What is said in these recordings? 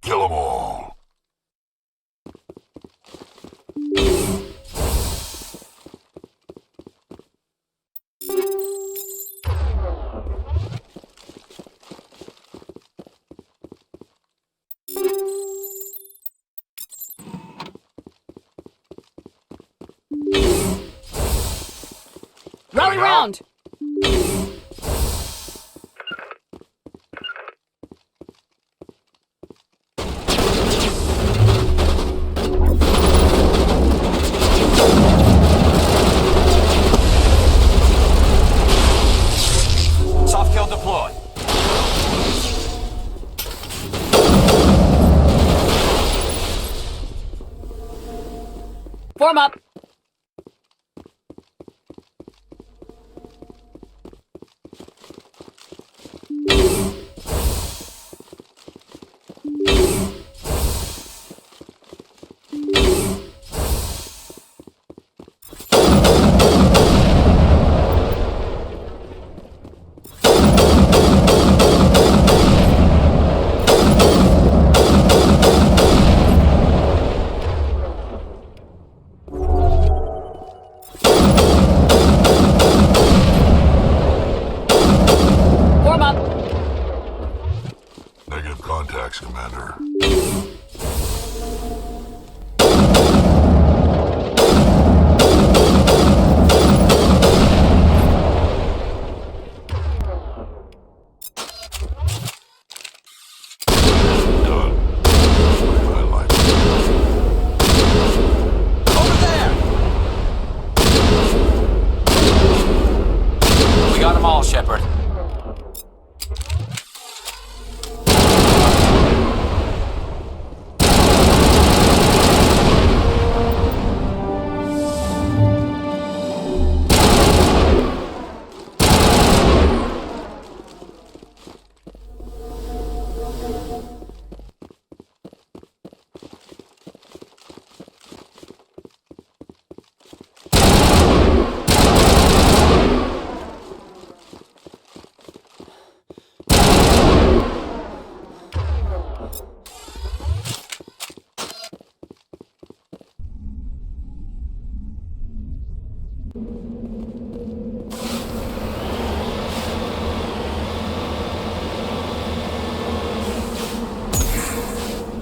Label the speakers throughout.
Speaker 1: Kill them all.
Speaker 2: Rally round!
Speaker 3: Soft kill deployed.
Speaker 2: Form up! Form up!
Speaker 1: Negative contacts, Commander. Done. I like it.
Speaker 3: Over there! We got them all, Shepard.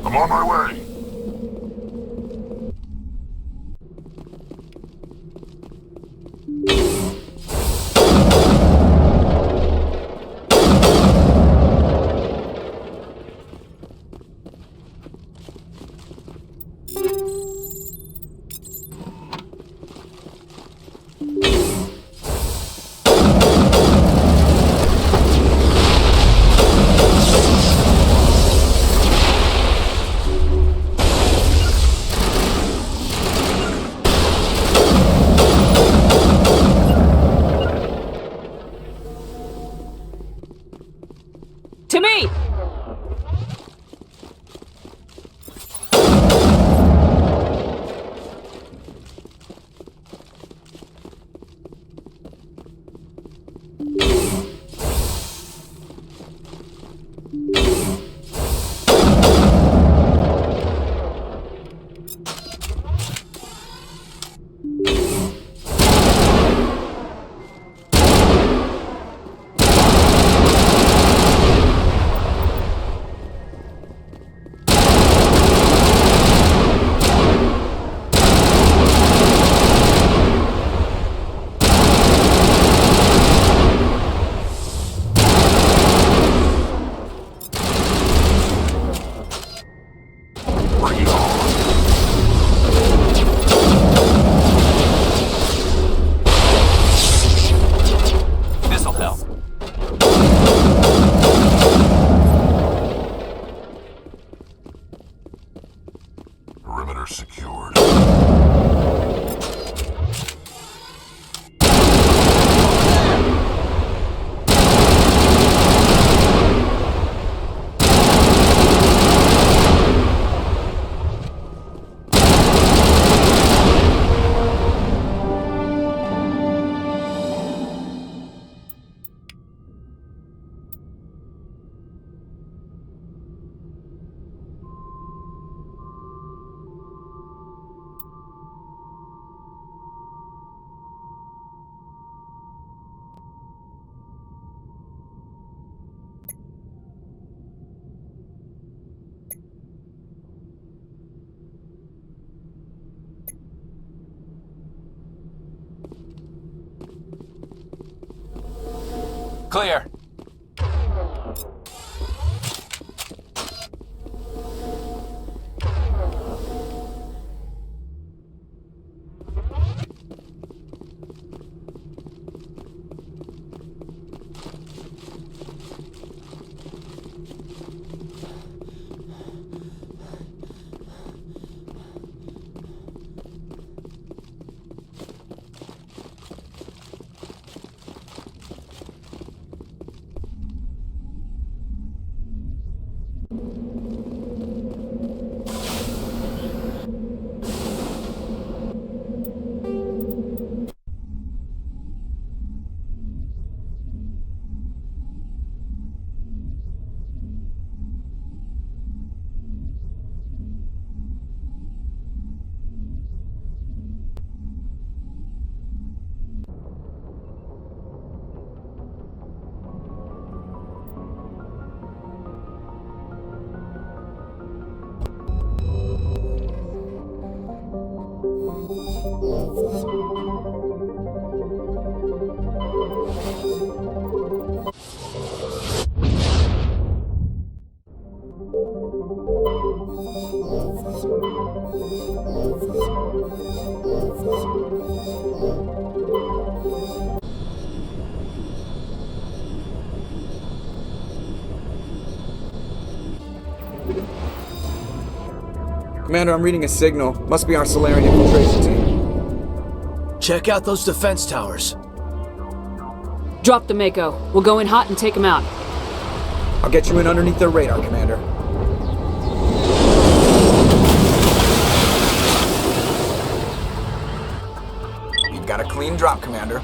Speaker 1: I'm on my way.
Speaker 2: To me!
Speaker 1: Bring it on.
Speaker 3: This'll help.
Speaker 1: Perimeter secured.
Speaker 3: Clear.
Speaker 4: Commander, I'm reading a signal. Must be our Solarian infiltration team.
Speaker 5: Check out those defense towers.
Speaker 2: Drop the Mako. We'll go in hot and take him out.
Speaker 4: I'll get you in underneath their radar, Commander. You've got a clean drop, Commander.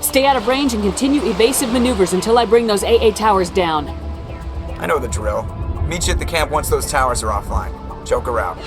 Speaker 2: Stay out of range and continue evasive maneuvers until I bring those AA towers down.
Speaker 4: I know the drill. Meet you at the camp once those towers are offline. Joker out.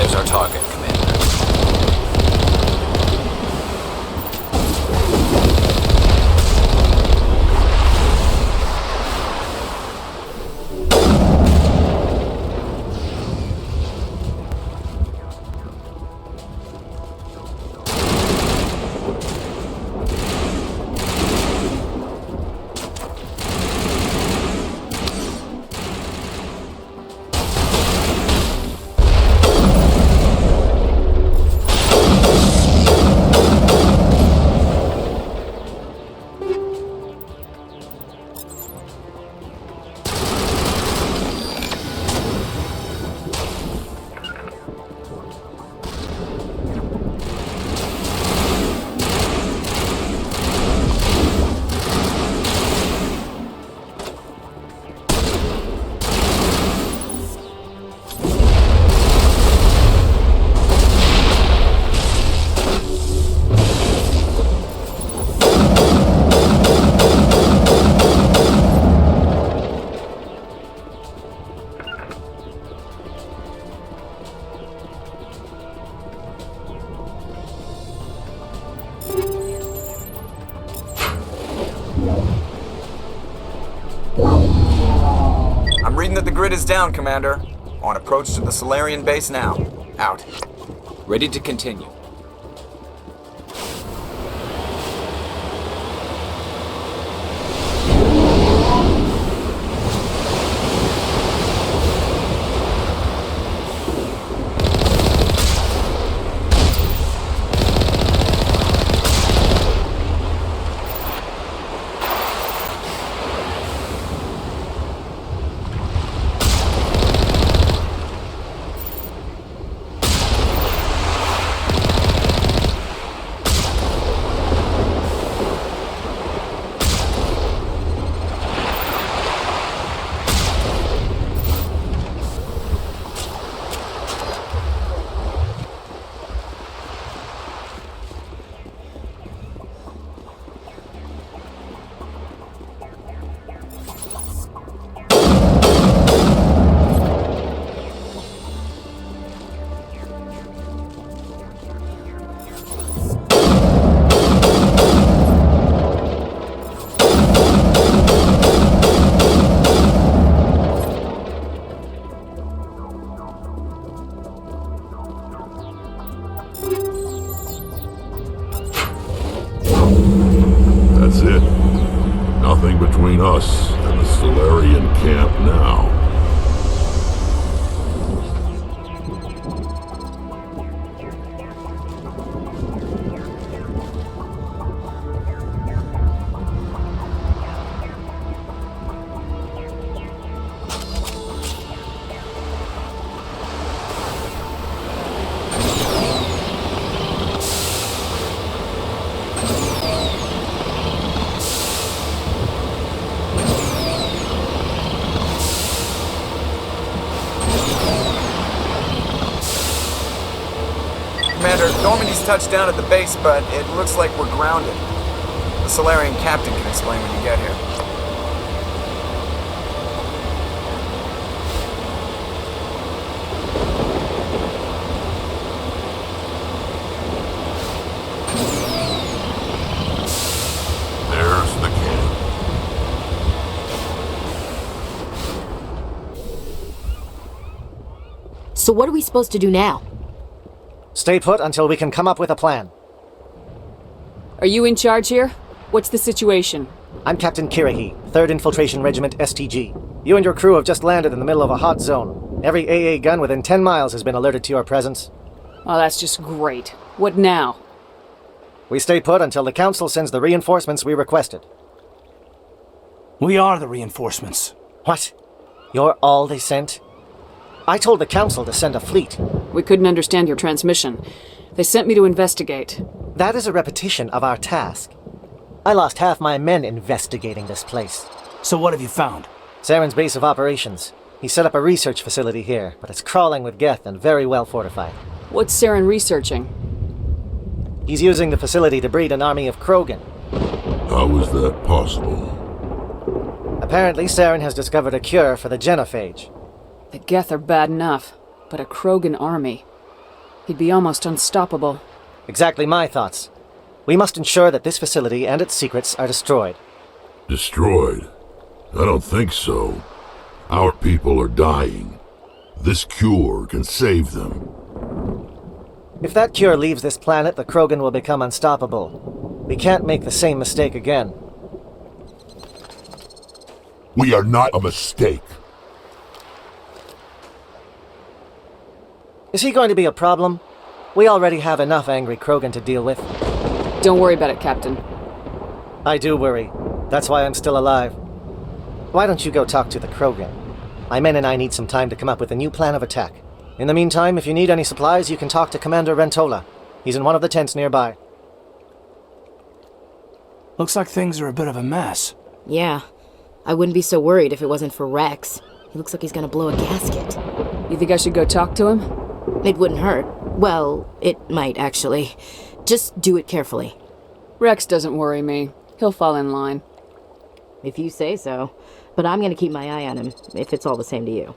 Speaker 3: There's our target, Commander.
Speaker 4: I'm reading that the grid is down, Commander. On approach to the Solarian base now. Out.
Speaker 3: Ready to continue.
Speaker 1: That's it. Nothing between us and the Solarian camp now.
Speaker 4: Commander, Normandy's touched down at the base, but it looks like we're grounded. The Solarian captain can explain when you get here.
Speaker 1: There's the camp.
Speaker 2: So what are we supposed to do now?
Speaker 6: Stay put until we can come up with a plan.
Speaker 2: Are you in charge here? What's the situation?
Speaker 6: I'm Captain Kirahi, 3rd Infiltration Regiment STG. You and your crew have just landed in the middle of a hot zone. Every AA gun within 10 miles has been alerted to your presence.
Speaker 2: Oh, that's just great. What now?
Speaker 6: We stay put until the Council sends the reinforcements we requested.
Speaker 5: We are the reinforcements.
Speaker 6: What? You're all they sent? I told the Council to send a fleet.
Speaker 2: We couldn't understand your transmission. They sent me to investigate.
Speaker 6: That is a repetition of our task. I lost half my men investigating this place.
Speaker 5: So what have you found?
Speaker 6: Saren's base of operations. He set up a research facility here, but it's crawling with Geth and very well fortified.
Speaker 2: What's Saren researching?
Speaker 6: He's using the facility to breed an army of Krogan.
Speaker 1: How is that possible?
Speaker 6: Apparently, Saren has discovered a cure for the genophage.
Speaker 2: The Geth are bad enough, but a Krogan army. He'd be almost unstoppable.
Speaker 6: Exactly my thoughts. We must ensure that this facility and its secrets are destroyed.
Speaker 1: Destroyed? I don't think so. Our people are dying. This cure can save them.
Speaker 6: If that cure leaves this planet, the Krogan will become unstoppable. We can't make the same mistake again.
Speaker 1: We are not a mistake.
Speaker 6: Is he going to be a problem? We already have enough angry Krogan to deal with.
Speaker 2: Don't worry about it, Captain.
Speaker 6: I do worry. That's why I'm still alive. Why don't you go talk to the Krogan? My men and I need some time to come up with a new plan of attack. In the meantime, if you need any supplies, you can talk to Commander Rentola. He's in one of the tents nearby.
Speaker 5: Looks like things are a bit of a mess.
Speaker 7: Yeah. I wouldn't be so worried if it wasn't for Rex. He looks like he's gonna blow a gasket.
Speaker 2: You think I should go talk to him?
Speaker 7: It wouldn't hurt. Well, it might, actually. Just do it carefully.
Speaker 2: Rex doesn't worry me. He'll fall in line.
Speaker 7: If you say so. But I'm gonna keep my eye on him, if it's all the same to you.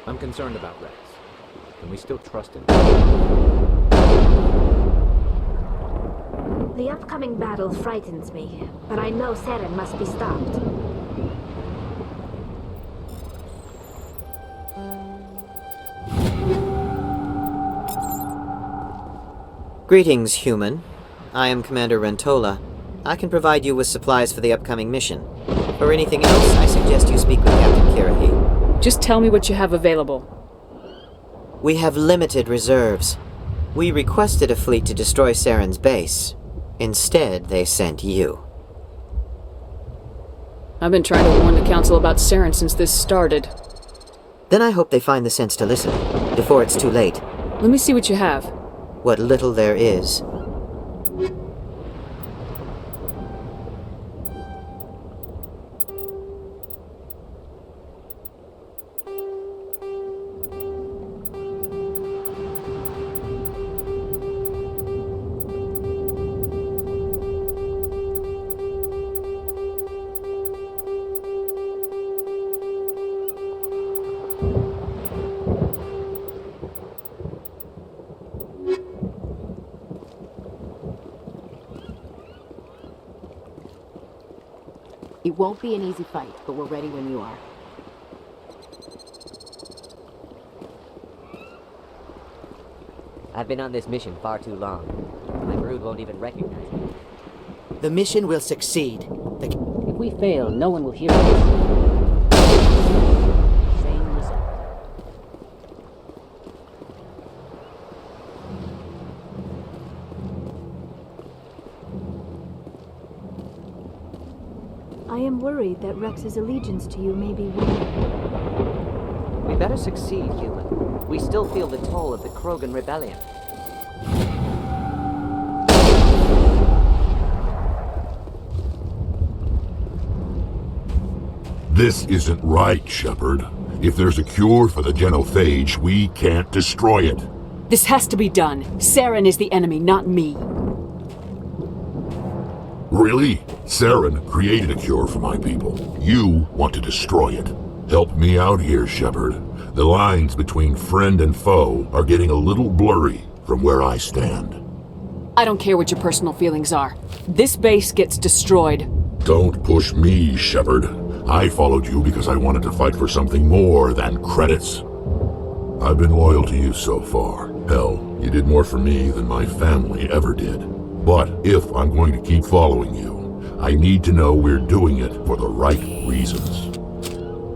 Speaker 3: I'm concerned about Rex. Can we still trust him?
Speaker 8: The upcoming battle frightens me, but I know Saren must be stopped.
Speaker 9: Greetings, human. I am Commander Rentola. I can provide you with supplies for the upcoming mission. For anything else, I suggest you speak with Captain Kirahi.
Speaker 2: Just tell me what you have available.
Speaker 9: We have limited reserves. We requested a fleet to destroy Saren's base. Instead, they sent you.
Speaker 2: I've been trying to warn the Council about Saren since this started.
Speaker 9: Then I hope they find the sense to listen, before it's too late.
Speaker 2: Let me see what you have.
Speaker 9: What little there is.
Speaker 7: It won't be an easy fight, but we're ready when you are.
Speaker 10: I've been on this mission far too long. My brood won't even recognize me.
Speaker 9: The mission will succeed.
Speaker 10: If we fail, no one will hear us. Same result.
Speaker 8: I am worried that Rex's allegiance to you may be weak.
Speaker 10: We better succeed, human. We still feel the toll of the Krogan rebellion.
Speaker 1: This isn't right, Shepard. If there's a cure for the genophage, we can't destroy it.
Speaker 2: This has to be done. Saren is the enemy, not me.
Speaker 1: Really? Saren created a cure for my people. You want to destroy it. Help me out here, Shepard. The lines between friend and foe are getting a little blurry from where I stand.
Speaker 2: I don't care what your personal feelings are. This base gets destroyed.
Speaker 1: Don't push me, Shepard. I followed you because I wanted to fight for something more than credits. I've been loyal to you so far. Hell, you did more for me than my family ever did. But if I'm going to keep following you, I need to know we're doing it for the right reasons.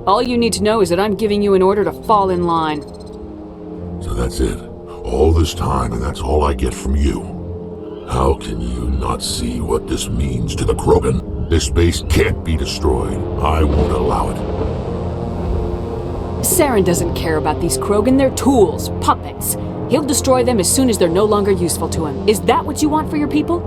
Speaker 2: All you need to know is that I'm giving you an order to fall in line.
Speaker 1: So that's it. All this time, and that's all I get from you. How can you not see what this means to the Krogan? This base can't be destroyed. I won't allow it.
Speaker 2: Saren doesn't care about these Krogan. They're tools, puppets. He'll destroy them as soon as they're no longer useful to him. Is that what you want for your people?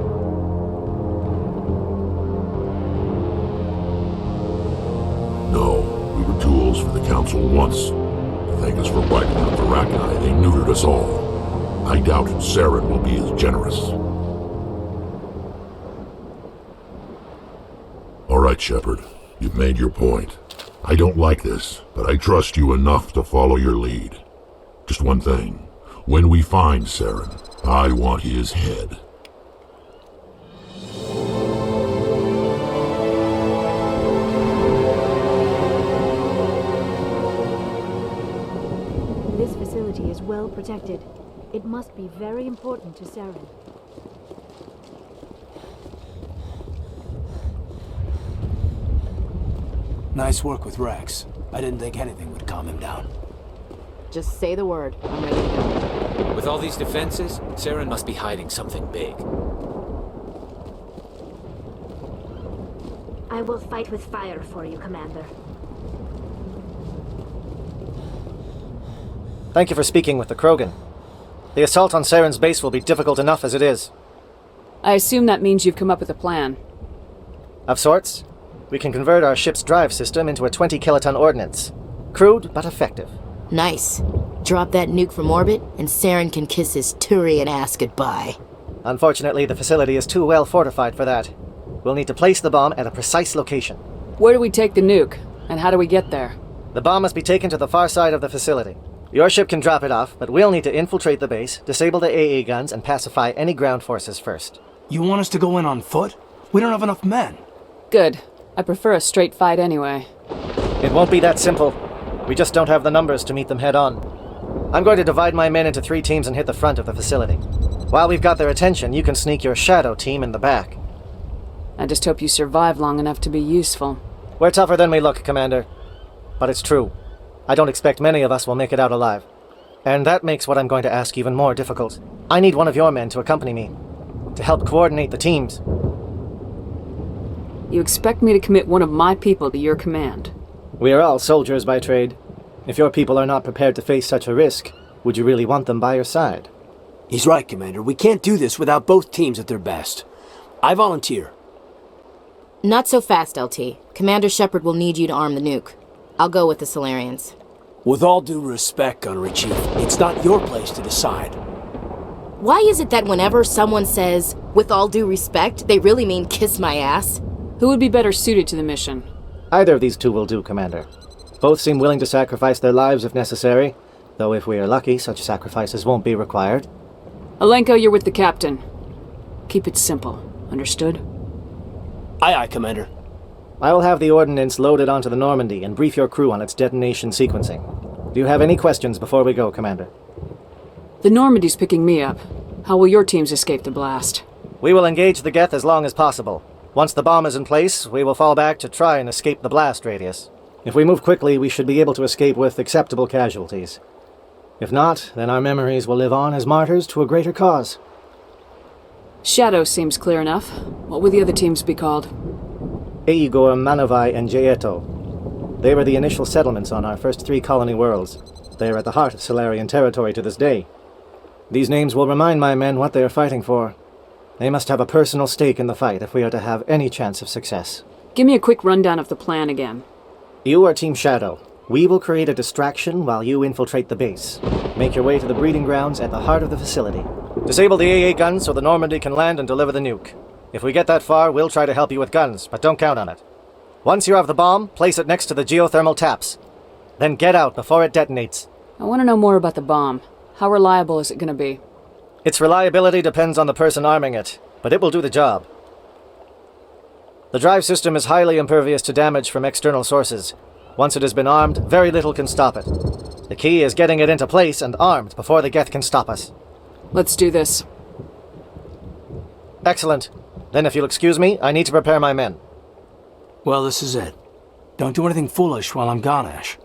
Speaker 1: No, we were tools for the Council once. To thank us for wiping out the Rachni, they neutered us all. I doubt Saren will be as generous. All right, Shepard. You've made your point. I don't like this, but I trust you enough to follow your lead. Just one thing. When we find Saren, I want his head.
Speaker 8: This facility is well protected. It must be very important to Saren.
Speaker 5: Nice work with Rex. I didn't think anything would calm him down.
Speaker 7: Just say the word. I'm ready to go.
Speaker 3: With all these defenses, Saren must be hiding something big.
Speaker 8: I will fight with fire for you, Commander.
Speaker 6: Thank you for speaking with the Krogan. The assault on Saren's base will be difficult enough as it is.
Speaker 2: I assume that means you've come up with a plan.
Speaker 6: Of sorts. We can convert our ship's drive system into a 20-kiloton ordnance. Crude, but effective.
Speaker 7: Nice. Drop that nuke from orbit, and Saren can kiss his Turian ass goodbye.
Speaker 6: Unfortunately, the facility is too well fortified for that. We'll need to place the bomb at a precise location.
Speaker 2: Where do we take the nuke? And how do we get there?
Speaker 6: The bomb must be taken to the far side of the facility. Your ship can drop it off, but we'll need to infiltrate the base, disable the AA guns, and pacify any ground forces first.
Speaker 5: You want us to go in on foot? We don't have enough men.
Speaker 2: Good. I prefer a straight fight anyway.
Speaker 6: It won't be that simple. We just don't have the numbers to meet them head on. I'm going to divide my men into 3 teams and hit the front of the facility. While we've got their attention, you can sneak your shadow team in the back.
Speaker 2: I just hope you survive long enough to be useful.
Speaker 6: We're tougher than we look, Commander. But it's true. I don't expect many of us will make it out alive. And that makes what I'm going to ask even more difficult. I need one of your men to accompany me, to help coordinate the teams.
Speaker 2: You expect me to commit one of my people to your command?
Speaker 6: We are all soldiers by trade. If your people are not prepared to face such a risk, would you really want them by your side?
Speaker 5: He's right, Commander. We can't do this without both teams at their best. I volunteer.
Speaker 7: Not so fast, LT. Commander Shepard will need you to arm the nuke. I'll go with the Solarians.
Speaker 5: With all due respect, Gunnery Chief, it's not your place to decide.
Speaker 7: Why is it that whenever someone says, with all due respect, they really mean kiss my ass?
Speaker 2: Who would be better suited to the mission?
Speaker 6: Either of these two will do, Commander. Both seem willing to sacrifice their lives if necessary, though if we are lucky, such sacrifices won't be required.
Speaker 2: Alenko, you're with the captain. Keep it simple. Understood?
Speaker 5: Aye, aye, Commander.
Speaker 6: I will have the ordnance loaded onto the Normandy and brief your crew on its detonation sequencing. Do you have any questions before we go, Commander?
Speaker 2: The Normandy's picking me up. How will your teams escape the blast?
Speaker 6: We will engage the Geth as long as possible. Once the bomb is in place, we will fall back to try and escape the blast radius. If we move quickly, we should be able to escape with acceptable casualties. If not, then our memories will live on as martyrs to a greater cause.
Speaker 2: Shadow seems clear enough. What will the other teams be called?
Speaker 6: Igor, Manovai, and Jaeto. They were the initial settlements on our first 3 colony worlds. They are at the heart of Solarian territory to this day. These names will remind my men what they are fighting for. They must have a personal stake in the fight if we are to have any chance of success.
Speaker 2: Give me a quick rundown of the plan again.
Speaker 6: You are Team Shadow. We will create a distraction while you infiltrate the base. Make your way to the breeding grounds at the heart of the facility. Disable the AA guns so the Normandy can land and deliver the nuke. If we get that far, we'll try to help you with guns, but don't count on it. Once you have the bomb, place it next to the geothermal taps. Then get out before it detonates.
Speaker 2: I want to know more about the bomb. How reliable is it going to be?
Speaker 6: Its reliability depends on the person arming it, but it will do the job. The drive system is highly impervious to damage from external sources. Once it has been armed, very little can stop it. The key is getting it into place and armed before the Geth can stop us.
Speaker 2: Let's do this.
Speaker 6: Excellent. Then if you'll excuse me, I need to prepare my men.
Speaker 5: Well, this is it. Don't do anything foolish while I'm gone, Ash.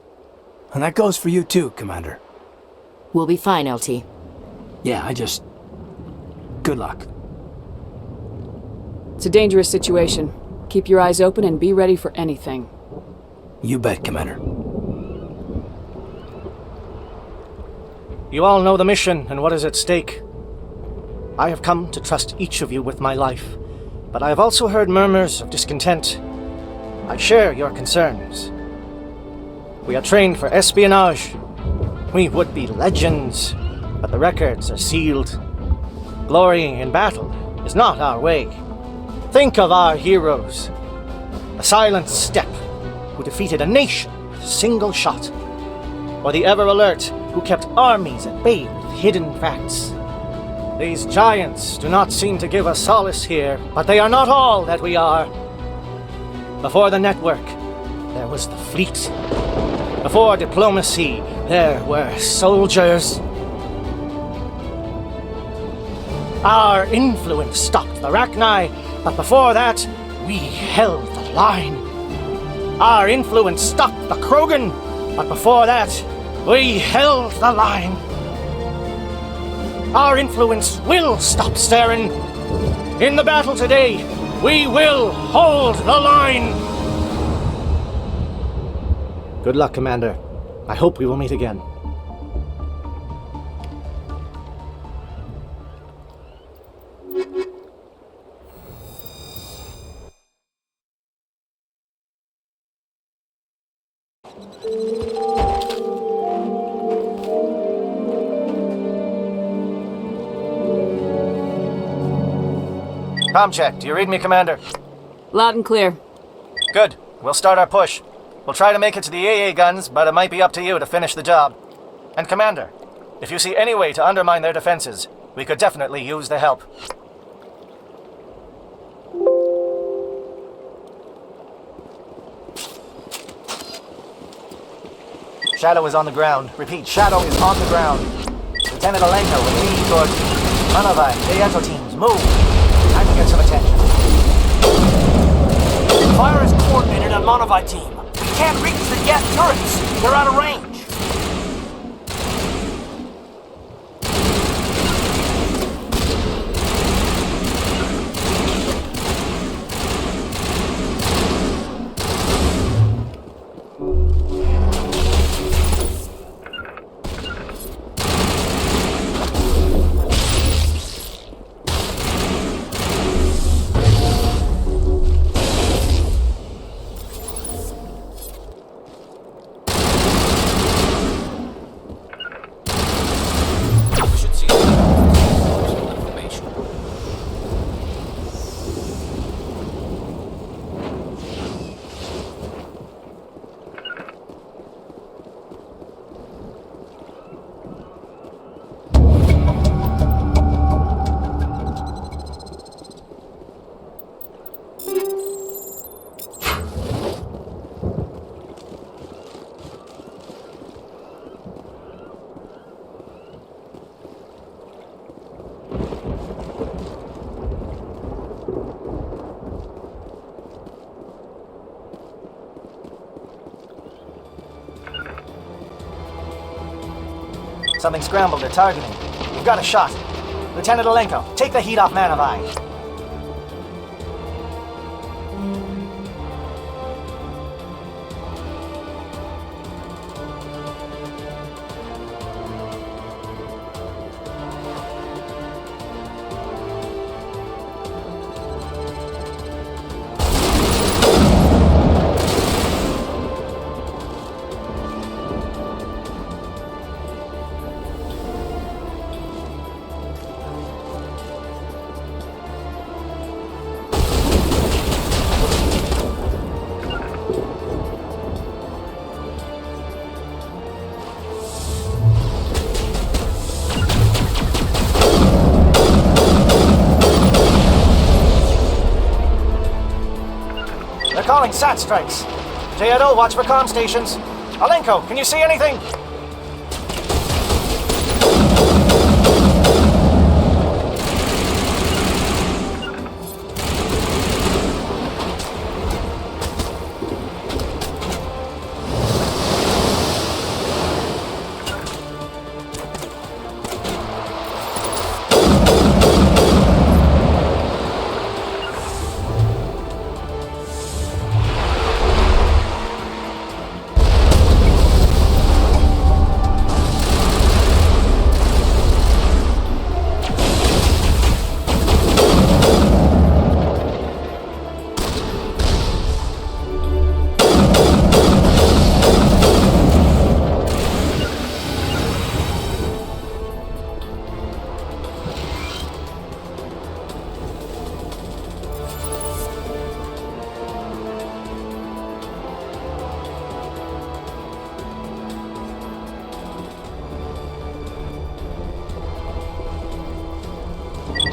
Speaker 5: And that goes for you too, Commander.
Speaker 7: We'll be fine, LT.
Speaker 5: Yeah, good luck.
Speaker 2: It's a dangerous situation. Keep your eyes open and be ready for anything.
Speaker 5: You bet, Commander.
Speaker 6: You all know the mission and what is at stake. I have come to trust each of you with my life, but I have also heard murmurs of discontent. I share your concerns. We are trained for espionage. We would be legends, but the records are sealed. Glorying in battle is not our way. Think of our heroes. The silent steppe who defeated a nation with a single shot. Or the ever-alert who kept armies at bay with hidden facts. These giants do not seem to give us solace here, but they are not all that we are. Before the network, there was the fleet. Before diplomacy, there were soldiers. Our influence stopped the Rachni, but before that, we held the line. Our influence stopped the Krogan, but before that, we held the line. Our influence will stop Saren. In the battle today, we will hold the line. Good luck, Commander. I hope we will meet again. Comm check. Do you read me, Commander?
Speaker 2: Loud and clear.
Speaker 6: Good. We'll start our push. We'll try to make it to the AA guns, but it might be up to you to finish the job. And Commander, if you see any way to undermine their defenses, we could definitely use the help. Shadow is on the ground. Repeat, Shadow is on the ground. Lieutenant Alenko will lead toward Manovai, Eto teams, move! Time to get some attention.
Speaker 5: Fire is coordinated on Monovite team. We can't reach the gas turrets. They're out of range.
Speaker 6: Something scrambled. They're targeting. We've got a shot. Lieutenant Alenko, take the heat off Manovai. They're calling SAT strikes. JNO, watch for comm stations. Alenko, can you see anything?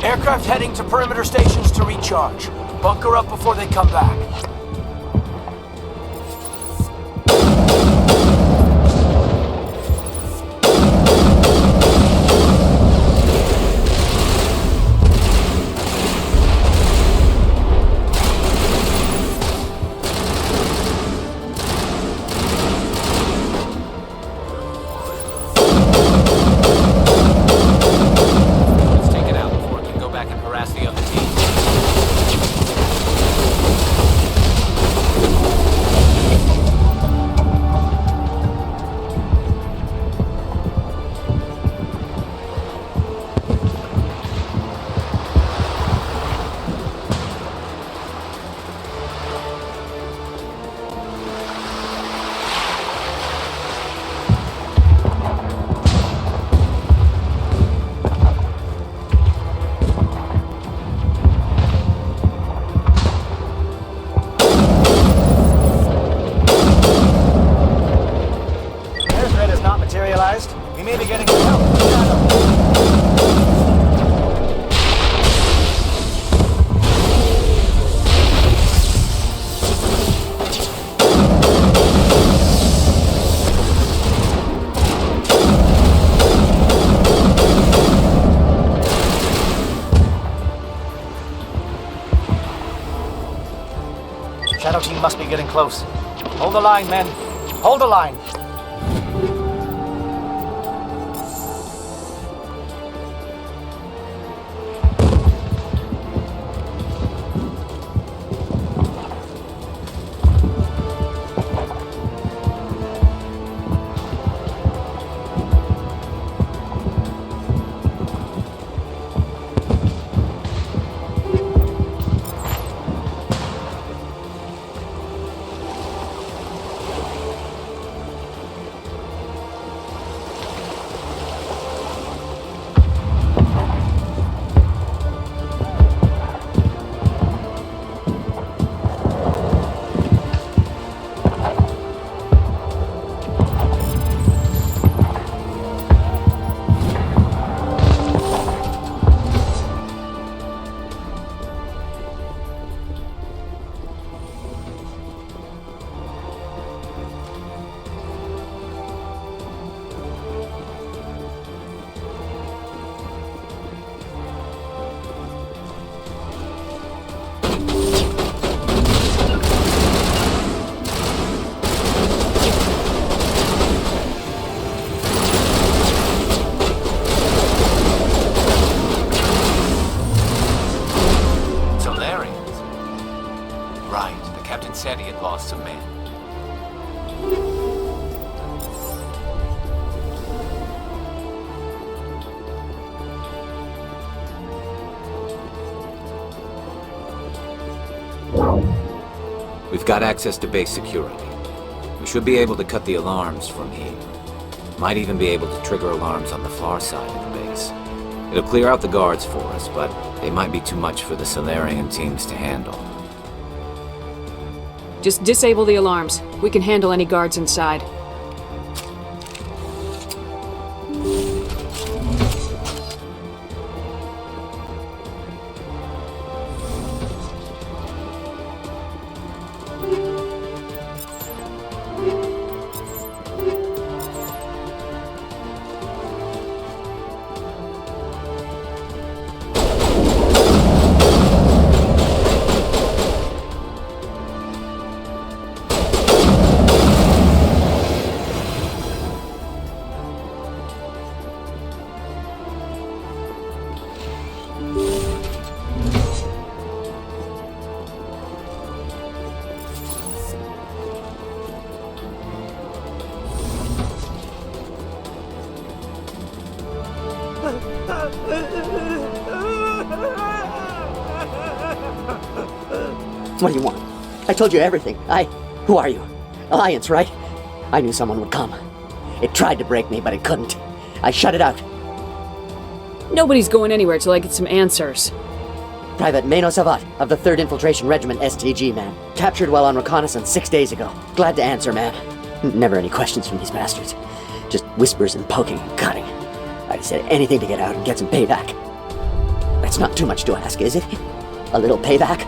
Speaker 5: Aircraft heading to perimeter stations to recharge. Bunker up before they come back.
Speaker 3: Let's take it out before it can go back and harass the other team.
Speaker 6: Their threat is not materialized. We may be getting some help from the shadow. Shadow team must be getting close. Hold the line, men. Hold the line.
Speaker 3: Right, the captain said he had lost some men. We've got access to base security. We should be able to cut the alarms from here. Might even be able to trigger alarms on the far side of the base. It'll clear out the guards for us, but they might be too much for the Solarian teams to handle.
Speaker 2: Just disable the alarms. We can handle any guards inside.
Speaker 10: What do you want? I told you everything. Who are you? Alliance, right? I knew someone would come. It tried to break me, but it couldn't. I shut it out.
Speaker 2: Nobody's going anywhere till I get some answers.
Speaker 10: Private Mano Savat of the 3rd Infiltration Regiment STG, man. Captured while on reconnaissance 6 days ago. Glad to answer, man. Never any questions from these bastards. Just whispers and poking and cutting. I said anything to get out and get some payback. It's not too much to ask, is it? A little payback?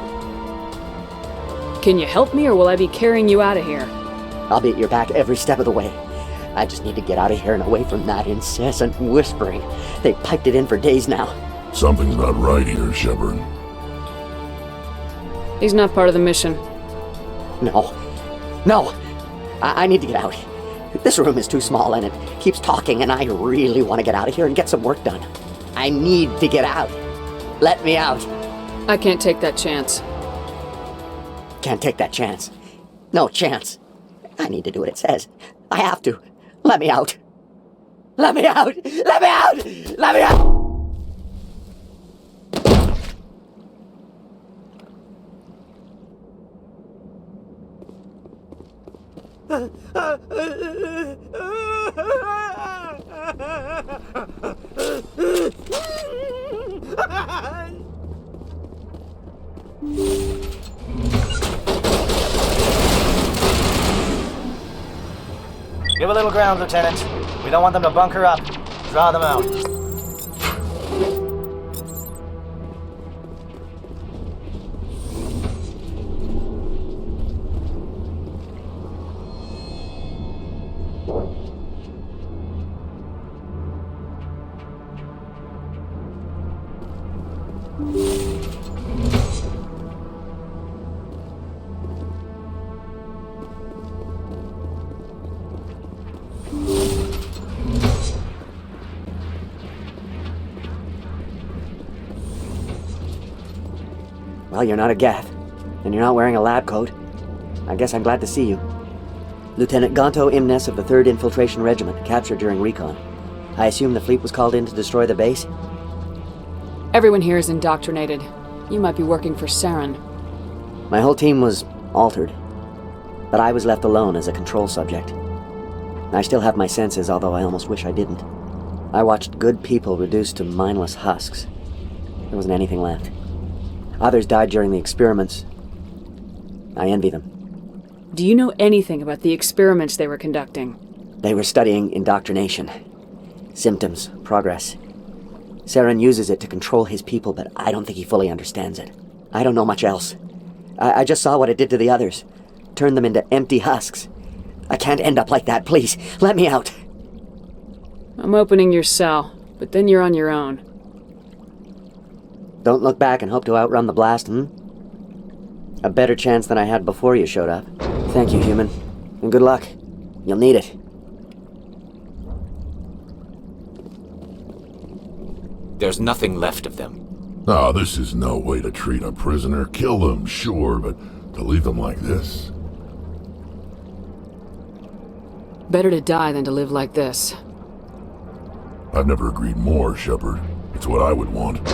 Speaker 2: Can you help me, or will I be carrying you out of here?
Speaker 10: I'll be at your back every step of the way. I just need to get out of here and away from that incessant whispering. They've piped it in for days now.
Speaker 1: Something's not right here, Shepard.
Speaker 2: He's not part of the mission.
Speaker 10: No. No! I need to get out. This room is too small and it keeps talking, and I really want to get out of here and get some work done. I need to get out. Let me out.
Speaker 2: I can't take that chance.
Speaker 10: Can't take that chance. No chance. I need to do what it says. I have to. Let me out. Let me out! Let me out! Let me out!
Speaker 6: Give a little ground, Lieutenant. We don't want them to bunker up. Draw them out.
Speaker 10: Well, you're not a Geth, and you're not wearing a lab coat. I guess I'm glad to see you. Lieutenant Gonto Imnes of the 3rd Infiltration Regiment, captured during recon. I assume the fleet was called in to destroy the base?
Speaker 2: Everyone here is indoctrinated. You might be working for Saren.
Speaker 10: My whole team was altered, but I was left alone as a control subject. I still have my senses, although I almost wish I didn't. I watched good people reduced to mindless husks. There wasn't anything left. Others died during the experiments. I envy them.
Speaker 2: Do you know anything about the experiments they were conducting?
Speaker 10: They were studying indoctrination. Symptoms, progress. Saren uses it to control his people, but I don't think he fully understands it. I don't know much else. I just saw what it did to the others. Turned them into empty husks. I can't end up like that, please. Let me out.
Speaker 2: I'm opening your cell, but then you're on your own.
Speaker 10: Don't look back and hope to outrun the blast, A better chance than I had before you showed up. Thank you, human. And good luck. You'll need it.
Speaker 3: There's nothing left of them.
Speaker 1: Ah, this is no way to treat a prisoner. Kill them, sure, but to leave them like this?
Speaker 2: Better to die than to live like this.
Speaker 1: I've never agreed more, Shepard. It's what I would want.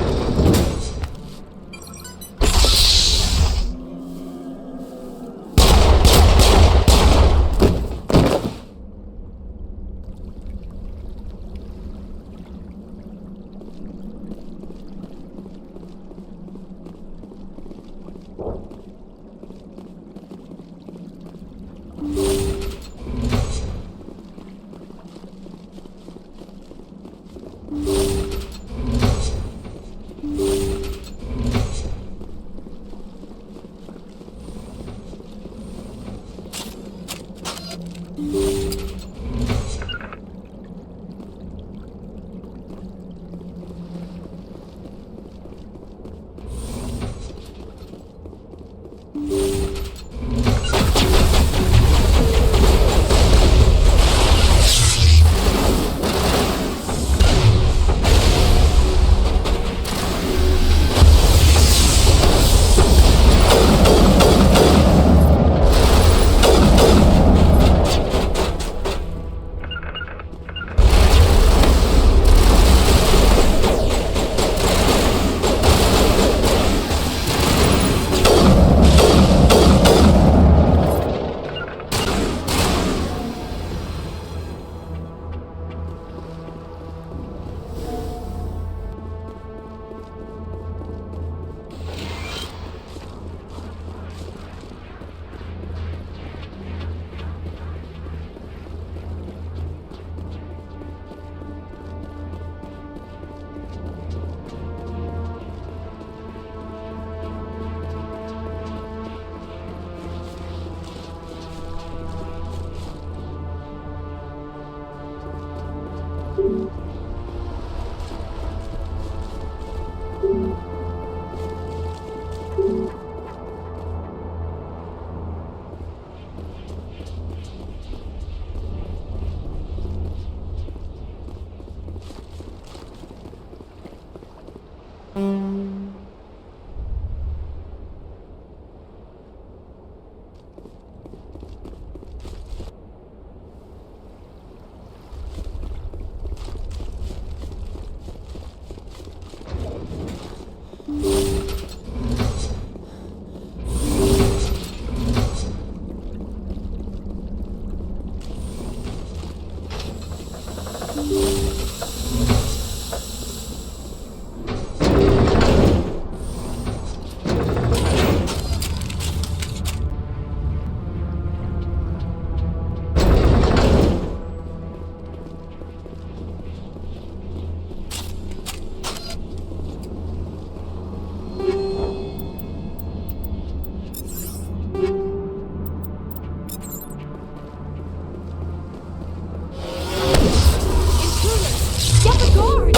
Speaker 2: Get the guard!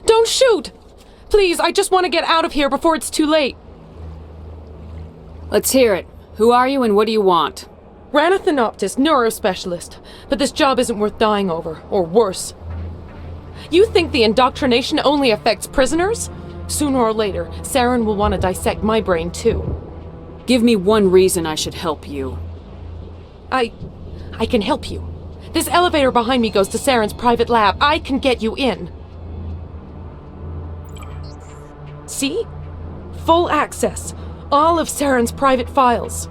Speaker 11: Don't shoot! Please, I just want to get out of here before it's too late.
Speaker 2: Let's hear it. Who are you and what do you want?
Speaker 11: Ranathanoptis, neurospecialist. But this job isn't worth dying over, or worse. You think the indoctrination only affects prisoners? Sooner or later, Saren will want to dissect my brain too.
Speaker 2: Give me one reason I should help you.
Speaker 11: I can help you. This elevator behind me goes to Saren's private lab. I can get you in. See? Full access. All of Saren's private files.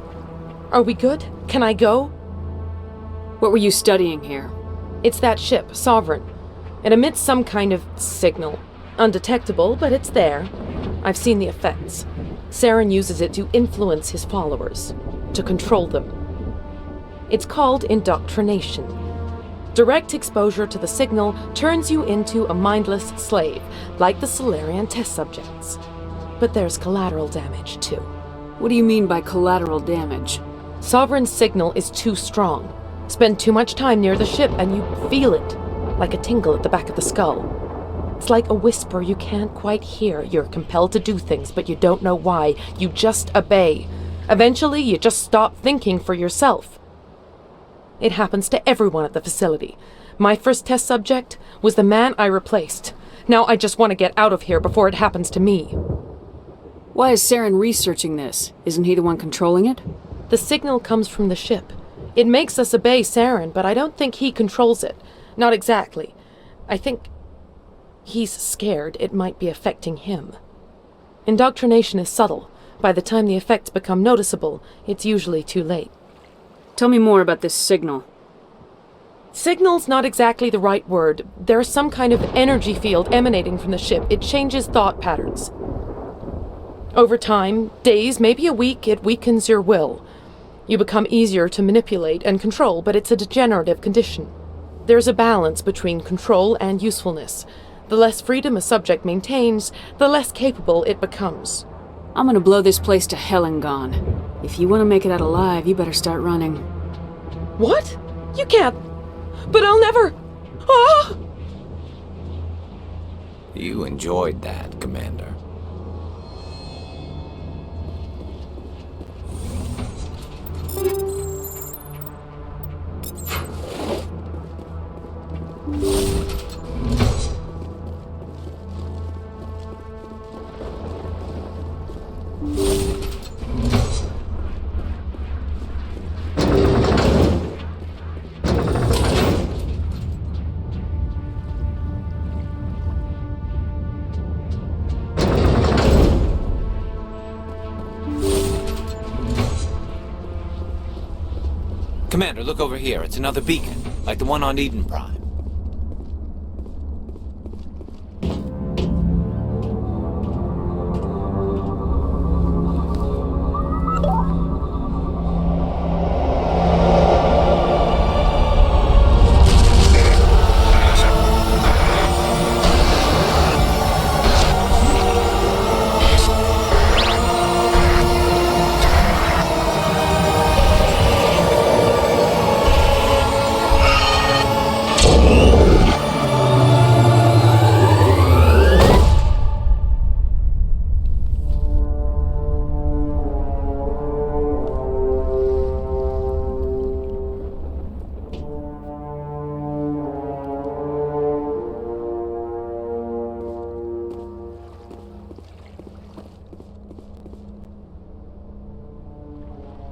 Speaker 11: Are we good? Can I go?
Speaker 2: What were you studying here?
Speaker 11: It's that ship, Sovereign. It emits some kind of signal. Undetectable, but it's there. I've seen the effects. Saren uses it to influence his followers, to control them. It's called indoctrination. Direct exposure to the signal turns you into a mindless slave, like the Solarian test subjects. But there's collateral damage, too.
Speaker 2: What do you mean by collateral damage?
Speaker 11: Sovereign's signal is too strong. Spend too much time near the ship and you feel it, like a tingle at the back of the skull. It's like a whisper you can't quite hear. You're compelled to do things, but you don't know why. You just obey. Eventually, you just stop thinking for yourself. It happens to everyone at the facility. My first test subject was the man I replaced. Now I just want to get out of here before it happens to me.
Speaker 2: Why is Saren researching this? Isn't he the one controlling it?
Speaker 11: The signal comes from the ship. It makes us obey Saren, but I don't think he controls it. Not exactly. I think he's scared it might be affecting him. Indoctrination is subtle. By the time the effects become noticeable, it's usually too late.
Speaker 2: Tell me more about this signal.
Speaker 11: Signal's not exactly the right word. There's some kind of energy field emanating from the ship. It changes thought patterns. Over time, days, maybe a week, it weakens your will. You become easier to manipulate and control, but it's a degenerative condition. There's a balance between control and usefulness. The less freedom a subject maintains, the less capable it becomes.
Speaker 2: I'm gonna blow this place to hell and gone. If you want to make it out alive, you better start running.
Speaker 11: What? You can't. But I'll never. Ah!
Speaker 3: You enjoyed that, Commander. Commander, look over here. It's another beacon, like the one on Eden Prime.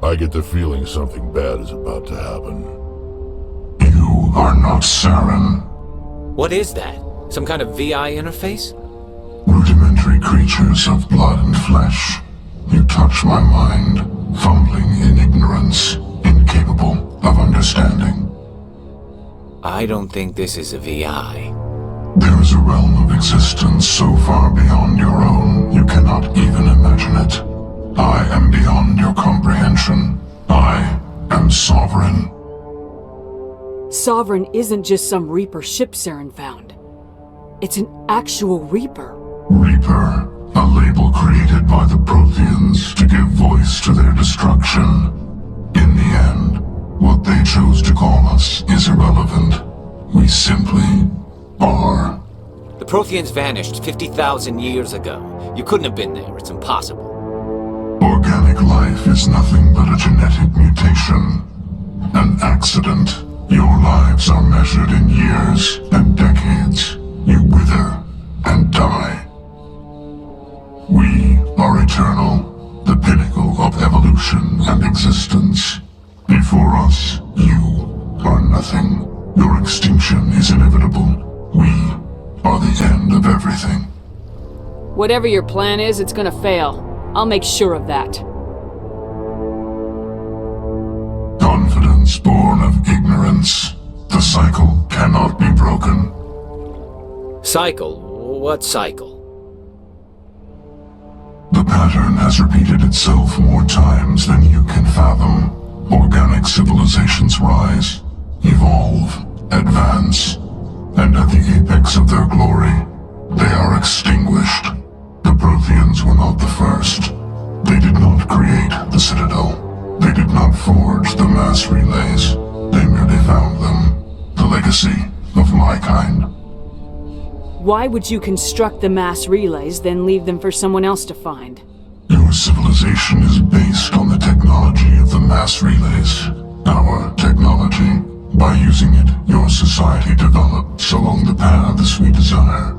Speaker 1: I get the feeling something bad is about to happen.
Speaker 12: You are not Saren.
Speaker 3: What is that? Some kind of VI interface?
Speaker 12: Rudimentary creatures of blood and flesh. You touch my mind, fumbling in ignorance, incapable of understanding.
Speaker 3: I don't think this is a VI.
Speaker 12: There is a realm of existence so far beyond your own, you cannot even imagine it. I am beyond your comprehension. I am Sovereign.
Speaker 2: Sovereign isn't just some Reaper ship Saren found. It's an actual Reaper.
Speaker 12: Reaper, a label created by the Protheans to give voice to their destruction. In the end, what they chose to call us is irrelevant. We simply are.
Speaker 3: The Protheans vanished 50,000 years ago. You couldn't have been there. It's impossible.
Speaker 12: Organic life is nothing but a genetic mutation. An accident. Your lives are measured in years and decades. You wither and die. We are eternal, the pinnacle of evolution and existence. Before us, you are nothing. Your extinction is inevitable. We are the end of everything.
Speaker 2: Whatever your plan is, it's gonna fail. I'll make sure of that.
Speaker 12: Confidence born of ignorance. The cycle cannot be broken.
Speaker 3: Cycle? What cycle?
Speaker 12: The pattern has repeated itself more times than you can fathom. Organic civilizations rise, evolve, advance, and at the apex of their glory, they are extinguished. The Protheans were not the first. They did not create the Citadel. They did not forge the mass relays. They merely found them. The legacy of my kind.
Speaker 2: Why would you construct the mass relays, then leave them for someone else to find?
Speaker 12: Your civilization is based on the technology of the mass relays. Our technology. By using it, your society develops along the paths we desire.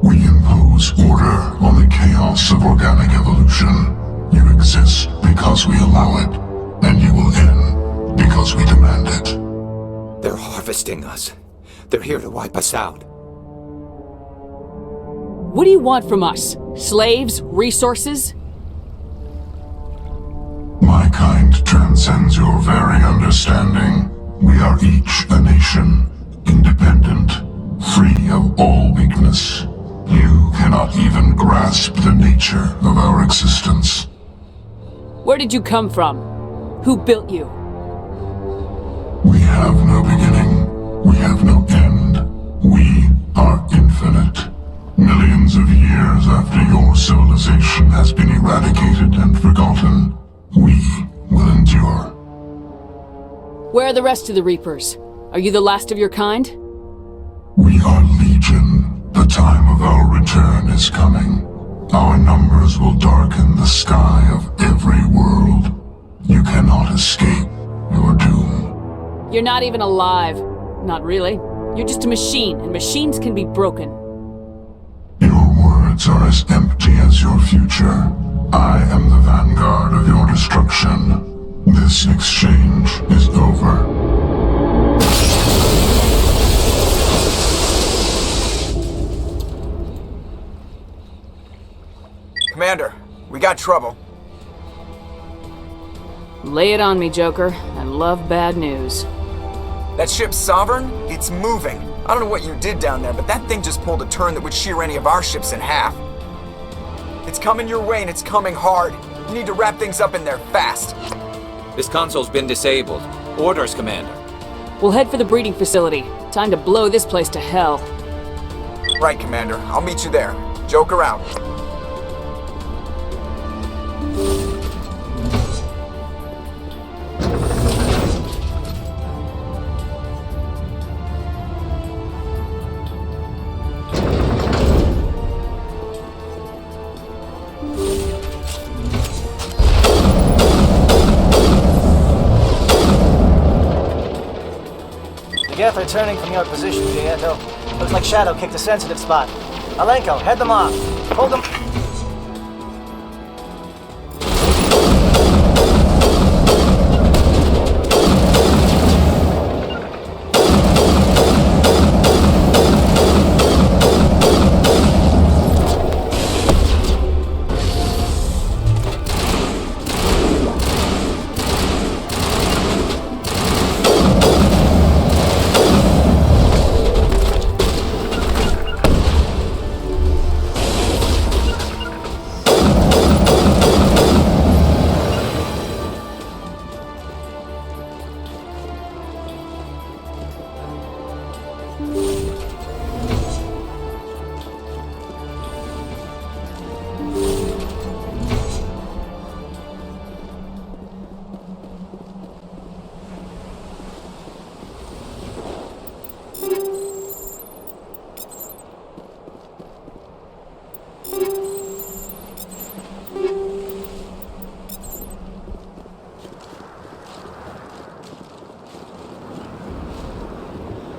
Speaker 12: We impose order on the chaos of organic evolution. You exist because we allow it, and you will end because we demand it.
Speaker 3: They're harvesting us. They're here to wipe us out.
Speaker 2: What do you want from us? Slaves? Resources?
Speaker 12: My kind transcends your very understanding. We are each a nation, independent, free of all weakness. You cannot even grasp the nature of our existence.
Speaker 2: Where did you come from? Who built you?
Speaker 12: We have no beginning. We have no end. We are infinite. Millions of years after your civilization has been eradicated and forgotten, we will endure.
Speaker 2: Where are the rest of the Reapers? Are you the last of your kind?
Speaker 12: We are legion. The time of our return is coming. Our numbers will darken the sky of every world. You cannot escape your doom.
Speaker 2: You're not even alive. Not really. You're just a machine, and machines can be broken.
Speaker 12: Your words are as empty as your future. I am the vanguard of your destruction. This exchange is over.
Speaker 4: Commander, we got trouble.
Speaker 2: Lay it on me, Joker. I love bad news.
Speaker 4: That ship's Sovereign? It's moving. I don't know what you did down there, but that thing just pulled a turn that would shear any of our ships in half. It's coming your way and it's coming hard. You need to wrap things up in there fast.
Speaker 3: This console's been disabled. Orders, Commander.
Speaker 2: We'll head for the breeding facility. Time to blow this place to hell.
Speaker 4: Right, Commander. I'll meet you there. Joker out.
Speaker 6: The Geth are turning from your position, Gieto. Looks like Shadow kicked a sensitive spot. Alenko, head them off. Hold them.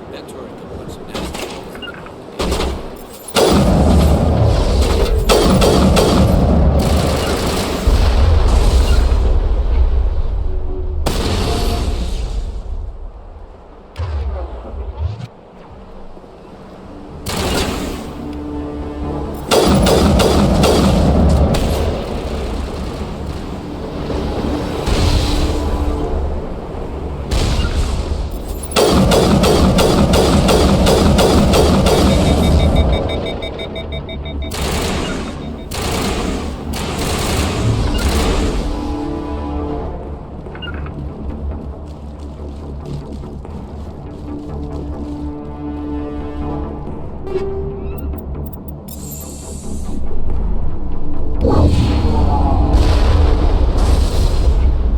Speaker 3: That turret can put some nasty.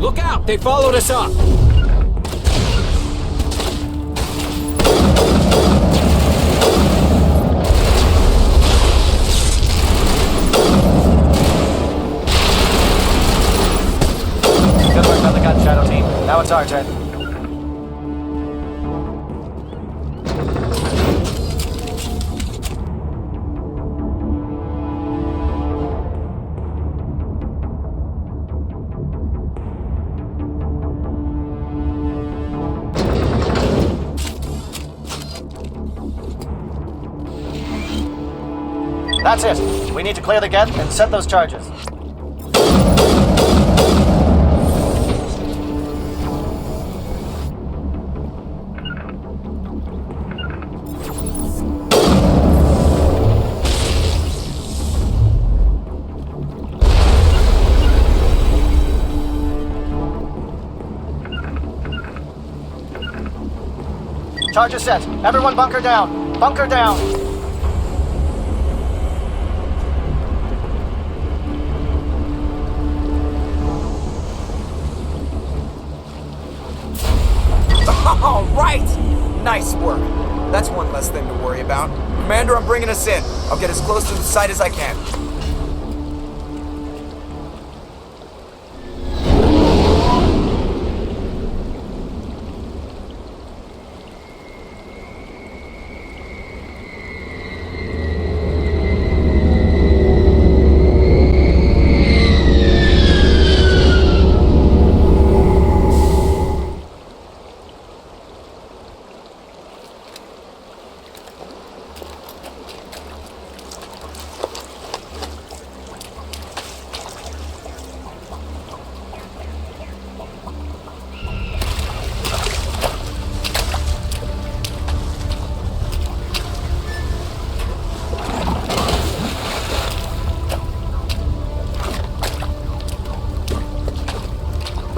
Speaker 3: Look out! They followed us up!
Speaker 6: Good work on the gun, Shadow Team. Now it's our turn. That's it. We need to clear the Geth and set those charges. Charges set. Everyone bunker down. Bunker down.
Speaker 4: All right! Nice work. That's one less thing to worry about. Commander, I'm bringing us in. I'll get as close to the site as I can.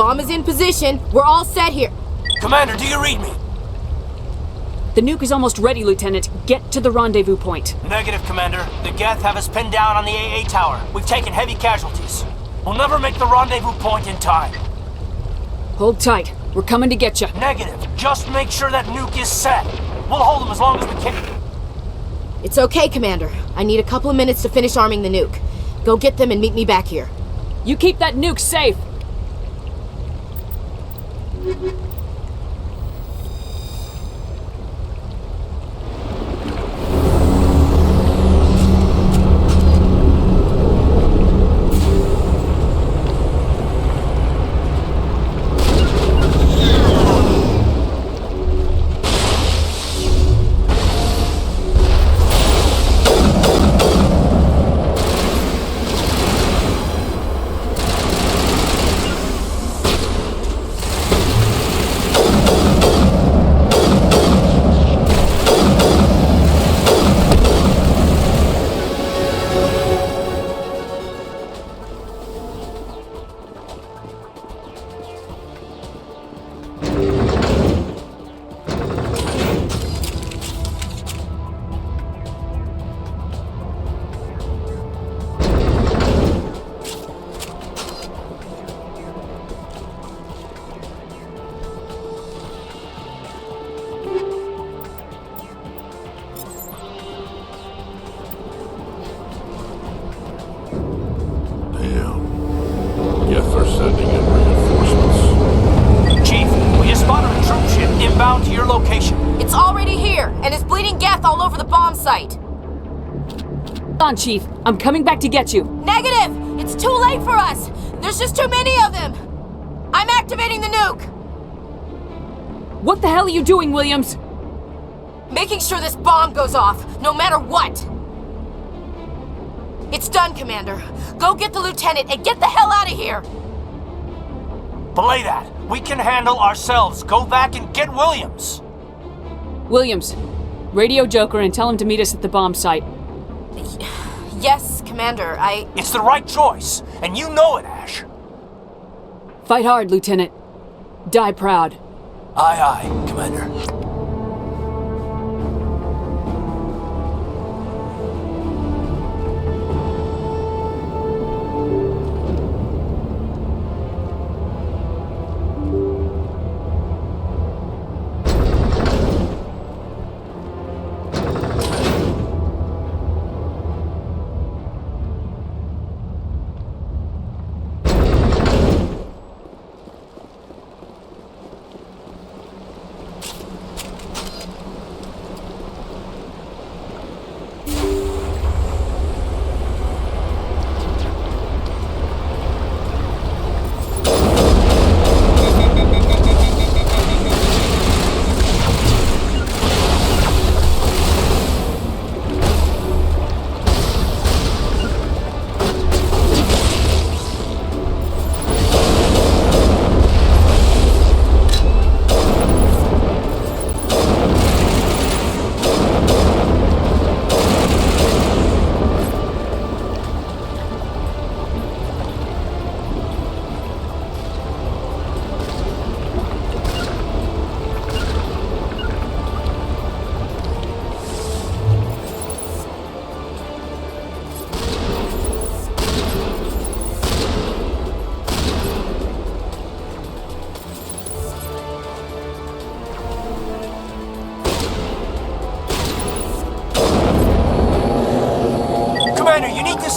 Speaker 7: Bomb is in position. We're all set here.
Speaker 5: Commander, do you read me?
Speaker 2: The nuke is almost ready, Lieutenant. Get to the rendezvous point.
Speaker 5: Negative, Commander. The Geth have us pinned down on the AA tower. We've taken heavy casualties. We'll never make the rendezvous point in time.
Speaker 2: Hold tight. We're coming to get you.
Speaker 5: Negative. Just make sure that nuke is set. We'll hold them as long as we can.
Speaker 7: It's okay, Commander. I need a couple of minutes to finish arming the nuke. Go get them and meet me back here.
Speaker 2: You keep that nuke safe.
Speaker 5: Inbound to your location.
Speaker 7: It's already here, and is bleeding Geth all over the bomb site.
Speaker 2: On, Chief. I'm coming back to get you.
Speaker 7: Negative! It's too late for us! There's just too many of them! I'm activating the nuke!
Speaker 2: What the hell are you doing, Williams?
Speaker 7: Making sure this bomb goes off, no matter what! It's done, Commander. Go get the lieutenant and get the hell out of here!
Speaker 5: Belay that. We can handle ourselves. Go back and get Williams.
Speaker 2: Williams, radio Joker and tell him to meet us at the bomb site.
Speaker 7: Yes, Commander,
Speaker 5: It's the right choice, and you know it, Ash.
Speaker 2: Fight hard, Lieutenant. Die proud.
Speaker 5: Aye, aye, Commander.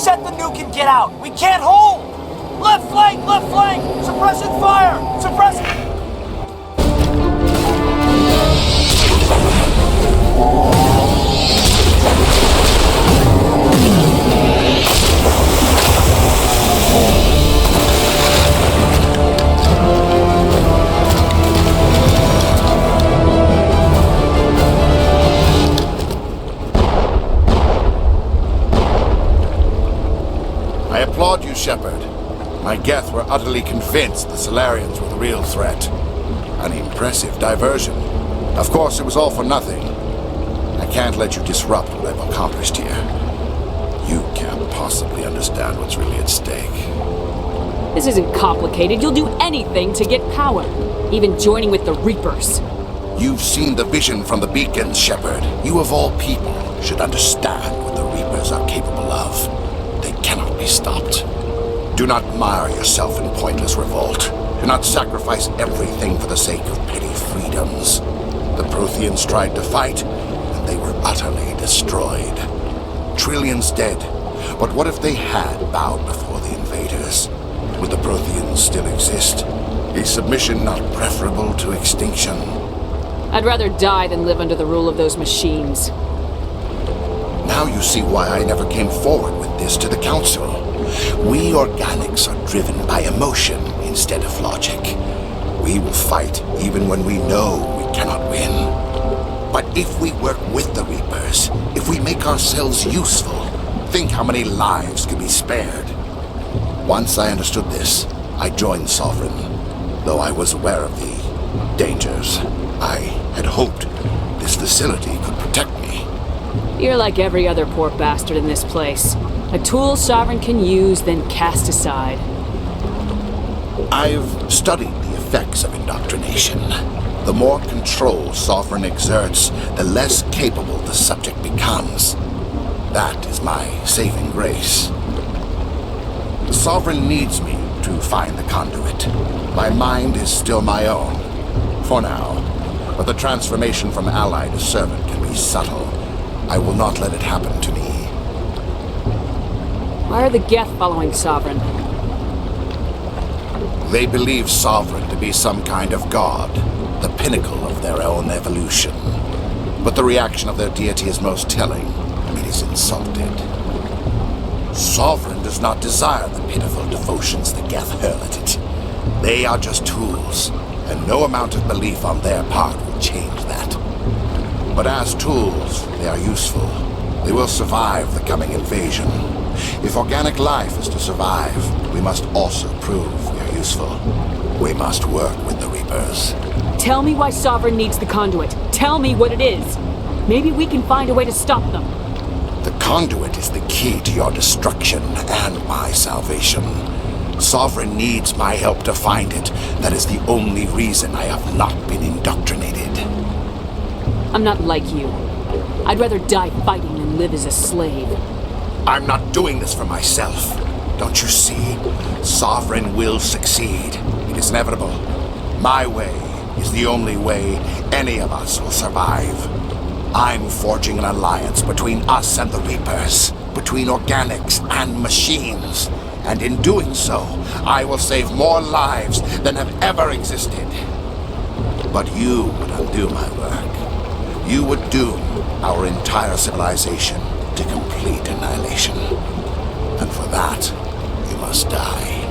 Speaker 5: Set the nuke and get out. We can't hold. Left flank, left flank. Suppressing fire. Suppressing.
Speaker 13: I applaud you, Shepard. My Geth were utterly convinced the Solarians were the real threat. An impressive diversion. Of course, it was all for nothing. I can't let you disrupt what I've accomplished here. You can't possibly understand what's really at stake.
Speaker 2: This isn't complicated. You'll do anything to get power. Even joining with the Reapers.
Speaker 13: You've seen the vision from the beacons, Shepard. You of all people should understand what the Reapers are capable of. They cannot be stopped. Do not mire yourself in pointless revolt. Do not sacrifice everything for the sake of petty freedoms. The Protheans tried to fight, and they were utterly destroyed. Trillions dead. But what if they had bowed before the invaders? Would the Protheans still exist? Is submission not preferable to extinction?
Speaker 2: I'd rather die than live under the rule of those machines.
Speaker 13: Now you see why I never came forward with this to the Council. We organics are driven by emotion instead of logic. We will fight even when we know we cannot win. But if we work with the Reapers, if we make ourselves useful, think how many lives could be spared. Once I understood this, I joined Sovereign, though I was aware of the dangers. I had hoped this facility could protect me.
Speaker 2: You're like every other poor bastard in this place. A tool Sovereign can use, then cast aside.
Speaker 13: I've studied the effects of indoctrination. The more control Sovereign exerts, the less capable the subject becomes. That is my saving grace. The Sovereign needs me to find the conduit. My mind is still my own, for now. But the transformation from ally to servant can be subtle. I will not let it happen to me.
Speaker 2: Why are the Geth following Sovereign?
Speaker 13: They believe Sovereign to be some kind of god, the pinnacle of their own evolution. But the reaction of their deity is most telling. It is insulted. Sovereign does not desire the pitiful devotions the Geth hurl at it. They are just tools, and no amount of belief on their part will change that. But as tools, they are useful. They will survive the coming invasion. If organic life is to survive, we must also prove we are useful. We must work with the Reapers.
Speaker 2: Tell me why Sovereign needs the conduit. Tell me what it is. Maybe we can find a way to stop them.
Speaker 13: The conduit is the key to your destruction and my salvation. Sovereign needs my help to find it. That is the only reason I have not been indoctrinated.
Speaker 2: I'm not like you. I'd rather die fighting than live as a slave.
Speaker 13: I'm not doing this for myself. Don't you see? Sovereign will succeed. It is inevitable. My way is the only way any of us will survive. I'm forging an alliance between us and the Reapers, between organics and machines. And in doing so, I will save more lives than have ever existed. But you would undo my work. You would doom our entire civilization to complete annihilation. And for that, you must die.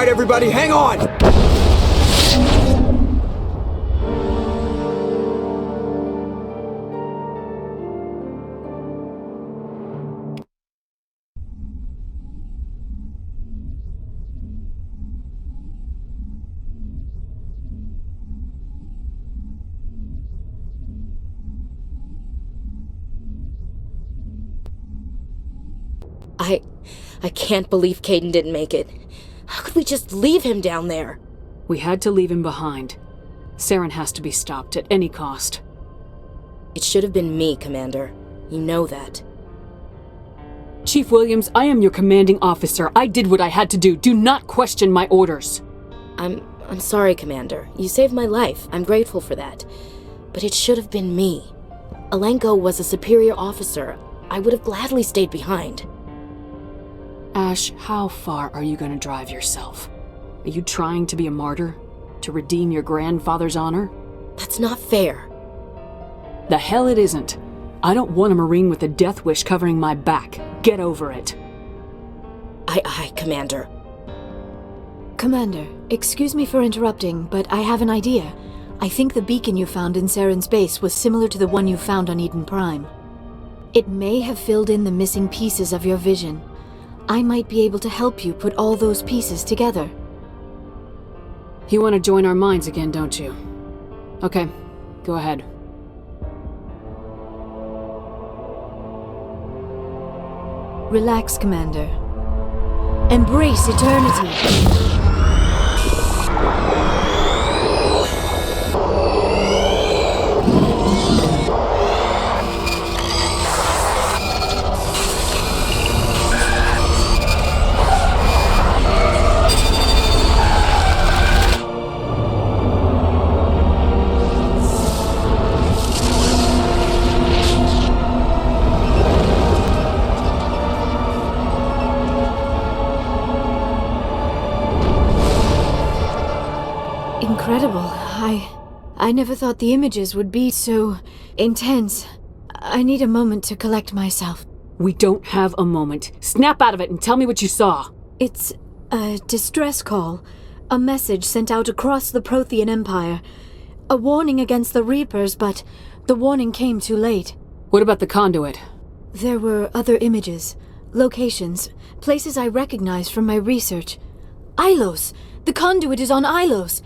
Speaker 4: Everybody, hang on!
Speaker 7: I can't believe Caden didn't make it. How could we just leave him down there?
Speaker 2: We had to leave him behind. Saren has to be stopped at any cost.
Speaker 7: It should have been me, Commander. You know that.
Speaker 2: Chief Williams, I am your commanding officer. I did what I had to do. Do not question my orders.
Speaker 7: I'm sorry, Commander. You saved my life. I'm grateful for that. But it should have been me. Alenko was a superior officer. I would have gladly stayed behind.
Speaker 2: Ash, how far are you going to drive yourself? Are you trying to be a martyr? To redeem your grandfather's honor?
Speaker 7: That's not fair.
Speaker 2: The hell it isn't. I don't want a Marine with a death wish covering my back. Get over it.
Speaker 7: Aye, Commander.
Speaker 8: Commander, excuse me for interrupting, but I have an idea. I think the beacon you found in Saren's base was similar to the one you found on Eden Prime. It may have filled in the missing pieces of your vision. I might be able to help you put all those pieces together.
Speaker 2: You want to join our minds again, don't you? Okay, go ahead.
Speaker 8: Relax, Commander. Embrace eternity. Incredible. I never thought the images would be so intense. I need a moment to collect myself.
Speaker 2: We don't have a moment. Snap out of it and tell me what you saw.
Speaker 8: It's a distress call. A message sent out across the Prothean Empire. A warning against the Reapers, but the warning came too late.
Speaker 2: What about the conduit?
Speaker 8: There were other images, locations, places I recognized from my research. Ilos! The conduit is on Ilos!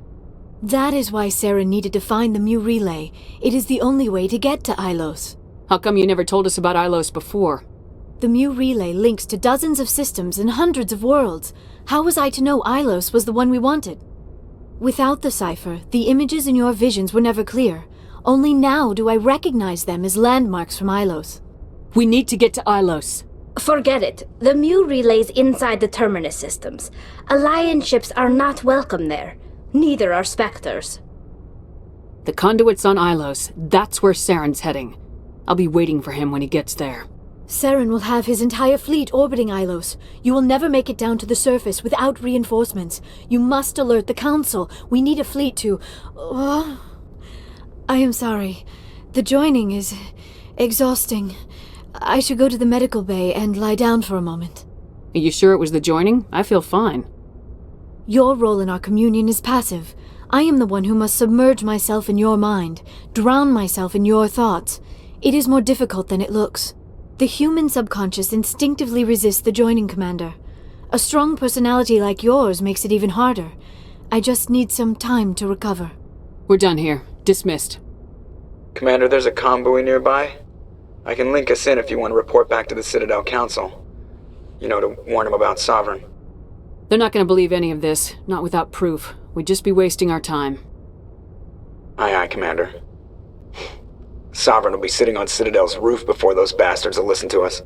Speaker 8: That is why Saren needed to find the Mu relay. It is the only way to get to Ilos.
Speaker 2: How come you never told us about Ilos before?
Speaker 8: The Mu relay links to dozens of systems and hundreds of worlds. How was I to know Ilos was the one we wanted? Without the cipher, the images in your visions were never clear. Only now do I recognize them as landmarks from Ilos.
Speaker 2: We need to get to Ilos.
Speaker 14: Forget it. The Mu relay's inside the Terminus systems. Alliance ships are not welcome there. Neither are Spectres.
Speaker 2: The conduit's on Ilos. That's where Saren's heading. I'll be waiting for him when he gets there.
Speaker 8: Saren will have his entire fleet orbiting Ilos. You will never make it down to the surface without reinforcements. You must alert the Council. We need a fleet to... I am sorry. The joining is exhausting. I should go to the medical bay and lie down for a moment.
Speaker 2: Are you sure it was the joining? I feel fine.
Speaker 8: Your role in our communion is passive. I am the one who must submerge myself in your mind, drown myself in your thoughts. It is more difficult than it looks. The human subconscious instinctively resists the joining, Commander. A strong personality like yours makes it even harder. I just need some time to recover.
Speaker 2: We're done here. Dismissed.
Speaker 4: Commander, there's a convoy nearby. I can link us in if you want to report back to the Citadel Council. You know, to warn them about Sovereign.
Speaker 2: They're not going to believe any of this, not without proof. We'd just be wasting our time.
Speaker 4: Aye, Commander. Sovereign will be sitting on Citadel's roof before those bastards will listen to us.